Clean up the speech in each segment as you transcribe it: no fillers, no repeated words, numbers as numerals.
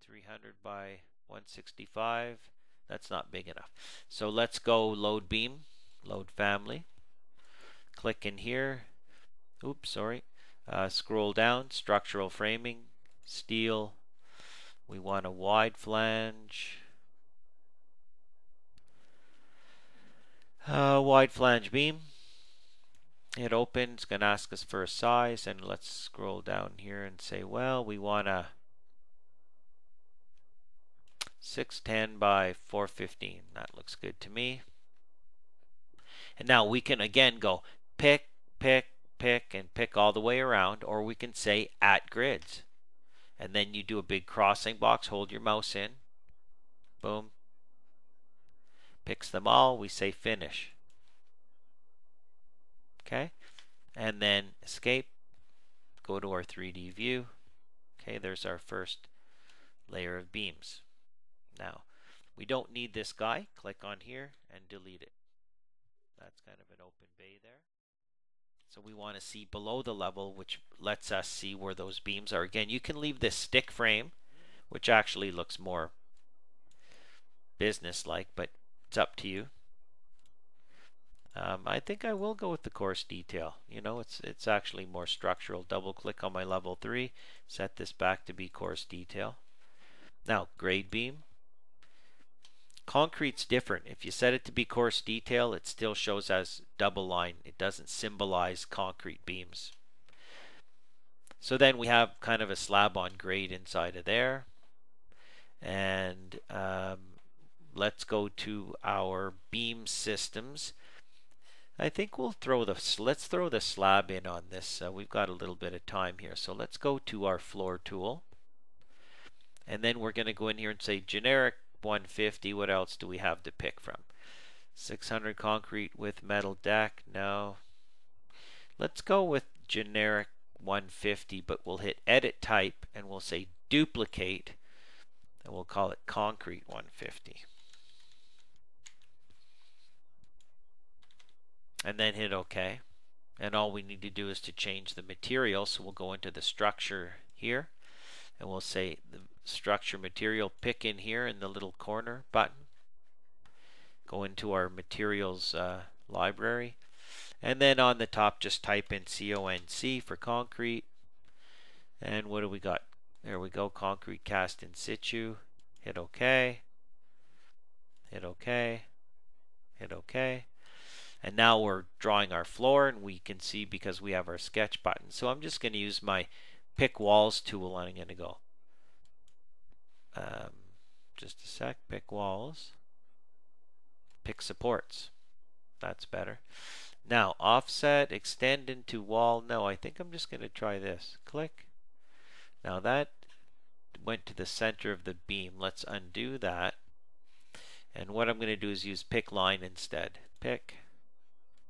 300 by 165. That's not big enough. So let's go load beam, load family. Click in here. Oops, sorry. Scroll down, structural framing, steel. We want a wide flange. Wide flange beam. Hit open. It's going to ask us for a size, and let's scroll down here and say, well, we want a 610 by 415. That looks good to me. And now we can again go pick, pick, pick, and pick all the way around, or we can say at grids. And then you do a big crossing box, hold your mouse in, boom, picks them all, we say finish. Okay, and then escape, go to our 3D view. Okay, there's our first layer of beams. Now, we don't need this guy. Click on here and delete it. That's kind of an open bay there. So we want to see below the level, which lets us see where those beams are. Again, you can leave this stick frame, which actually looks more business-like, but it's up to you. I think I will go with the coarse detail. You know, it's actually more structural. Double click on my level 3, set this back to be coarse detail. Now, grade beam. Concrete's different. If you set it to be coarse detail, it still shows as double line. It doesn't symbolize concrete beams. So then we have kind of a slab on grade inside of there. And let's go to our beam systems. I think we'll let's throw the slab in on this. We've got a little bit of time here. So let's go to our floor tool. And then we're going to go in here and say generic 150. What else do we have to pick from? 600 concrete with metal deck. No. Let's go with generic 150, but we'll hit edit type and we'll say duplicate and we'll call it concrete 150. And then hit OK. And all we need to do is to change the material. So we'll go into the structure here and we'll say the structure material, pick in here in the little corner button. Go into our materials library. And then on the top just type in CONC for concrete. And what do we got? There we go, concrete cast in situ. Hit OK. Hit OK. Hit OK. And now we're drawing our floor, and we can see because we have our sketch button. So I'm just going to use my pick walls tool, and I'm going to go just a sec, pick walls, pick supports. That's better. Now offset, extend into wall. No, I think I'm just going to try this. Click. Now that went to the center of the beam. Let's undo that. And what I'm going to do is use pick line instead. Pick.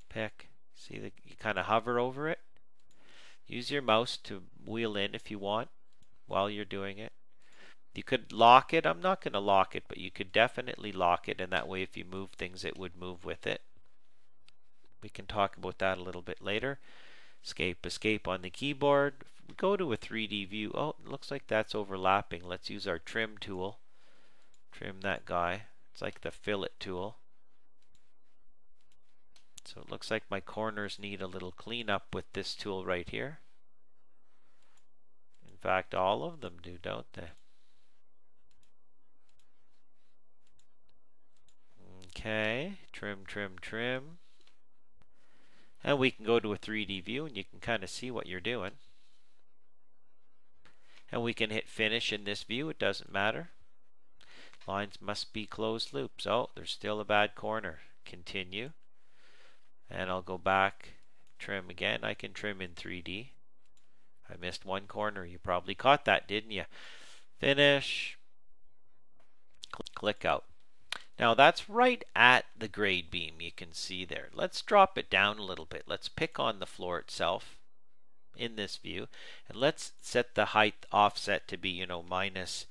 Pick. See that you kind of hover over it. Use your mouse to wheel in if you want while you're doing it. You could lock it. I'm not going to lock it, but you could definitely lock it, and that way if you move things it would move with it. We can talk about that a little bit later. Escape on the keyboard. We go to a 3D view. Oh, it looks like that's overlapping. Let's use our trim tool. Trim that guy. It's like the fillet tool. So it looks like my corners need a little cleanup with this tool right here. In fact, all of them do, don't they? Okay, trim, trim, trim. And we can go to a 3D view and you can kind of see what you're doing. And we can hit finish in this view, it doesn't matter. Lines must be closed loops. Oh, there's still a bad corner. Continue. And I'll go back, trim again. I can trim in 3D. I missed one corner. You probably caught that, didn't you? Finish. Click out. Now that's right at the grade beam, you can see there. Let's drop it down a little bit. Let's pick on the floor itself in this view. And let's set the height offset to be, minus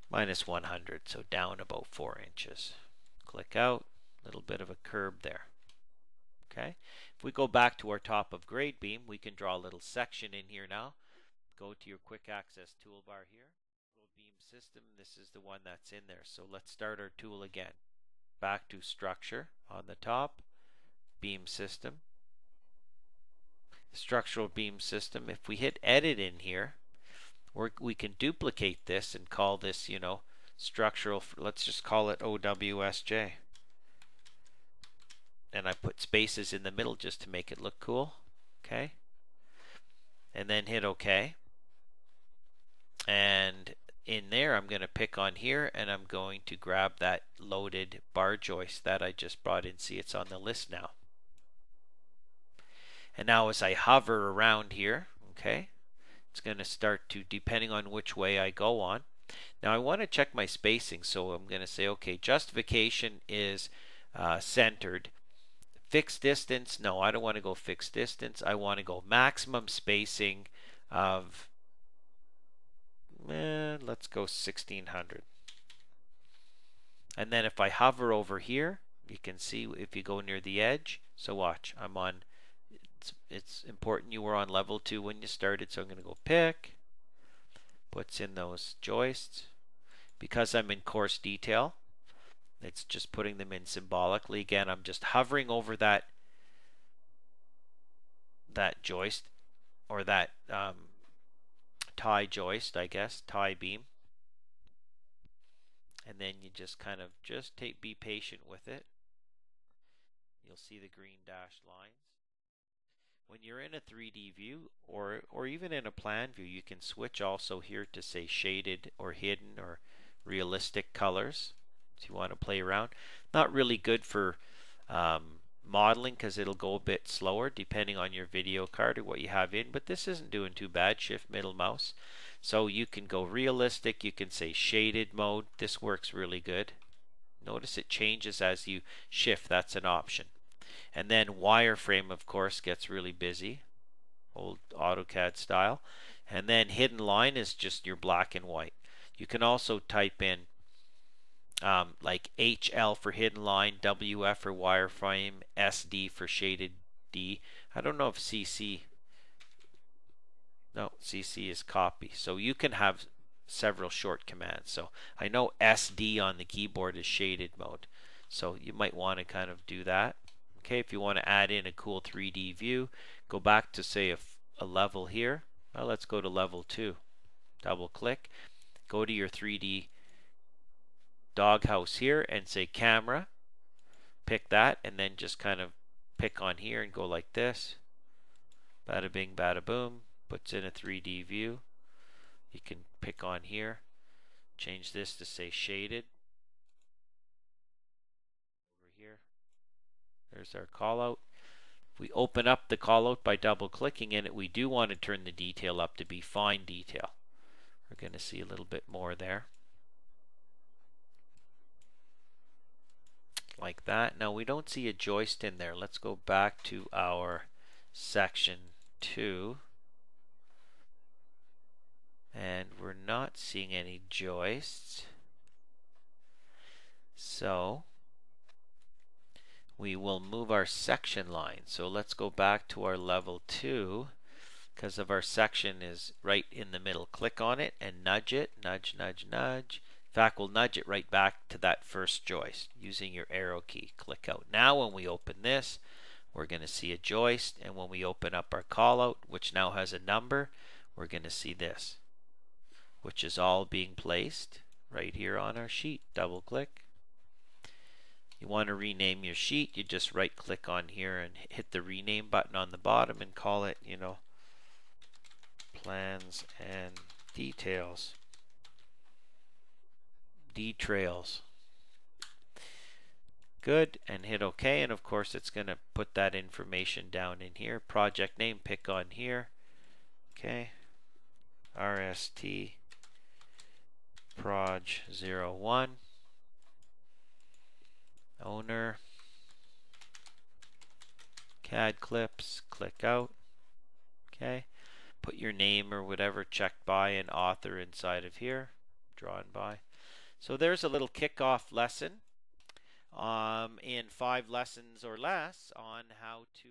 100. So down about 4 inches. Click out. A little bit of a curb there. Okay. If we go back to our top of grade beam, we can draw a little section in here now. Go to your quick access toolbar here. Go beam system. This is the one that's in there. So let's start our tool again. Back to structure on the top, beam system, structural beam system. If we hit edit in here, we can duplicate this and call this, structural, let's just call it OWSJ. And I put spaces in the middle just to make it look cool. Okay. And then hit OK. And in there, I'm going to pick on here, and I'm going to grab that loaded bar joist that I just brought in. See, it's on the list now. And now as I hover around here, okay, it's going to start to, depending on which way I go on. Now I want to check my spacing, so I'm going to say, okay, justification is centered. Fixed distance, no, I don't want to go fixed distance. I want to go maximum spacing of, let's go 1600. And then if I hover over here, you can see if you go near the edge. So watch, I'm on, it's important you were on level 2 when you started, so I'm going to go pick, puts in those joists. Because I'm in coarse detail, it's just putting them in symbolically. Again, I'm just hovering over that joist, or that tie joist, I guess, tie beam. And then you just kind of be patient with it. You'll see the green dashed lines. When you're in a 3D view, or even in a plan view, you can switch also here to say shaded or hidden or realistic colors. If you want to play around. Not really good for modeling because it'll go a bit slower depending on your video card or what you have in, but this isn't doing too bad. Shift middle mouse. So you can go realistic, you can say shaded mode. This works really good. Notice it changes as you shift, that's an option. And then wireframe, of course, gets really busy, old AutoCAD style. And then hidden line is just your black and white. You can also type in like HL for hidden line, WF for wireframe, SD for shaded D. I don't know if CC, no, CC is copy. So you can have several short commands. So I know SD on the keyboard is shaded mode. So you might want to kind of do that. Okay, if you want to add in a cool 3D view, go back to say a level here. Well, let's go to level 2. Double click, go to your 3D doghouse here and say camera, pick that, and then just kind of pick on here and go like this. Bada bing, bada boom, puts in a 3D view. You can pick on here, change this to say shaded. Over here, there's our callout. If we open up the callout by double clicking in it, we do want to turn the detail up to be fine detail. We're going to see a little bit more there. Like that. Now we don't see a joist in there. Let's go back to our section 2. And we're not seeing any joists. So we will move our section line. So let's go back to our level 2, because of our section is right in the middle. Click on it and nudge it. Nudge, nudge, nudge. In fact, we'll nudge it right back to that first joist using your arrow key. Click out. Now when we open this, we're going to see a joist, and when we open up our callout, which now has a number, we're going to see this, which is all being placed right here on our sheet. Double click. You want to rename your sheet, you just right click on here and hit the rename button on the bottom and call it, plans and details. Trails. Good, and hit OK, and of course it's going to put that information down in here. Project name, pick on here. Okay, RST Proj 01. Owner, CADclips, click out. Okay, put your name or whatever checked by and author inside of here, drawn by. So there's a little kickoff lesson in 5 lessons or less on how to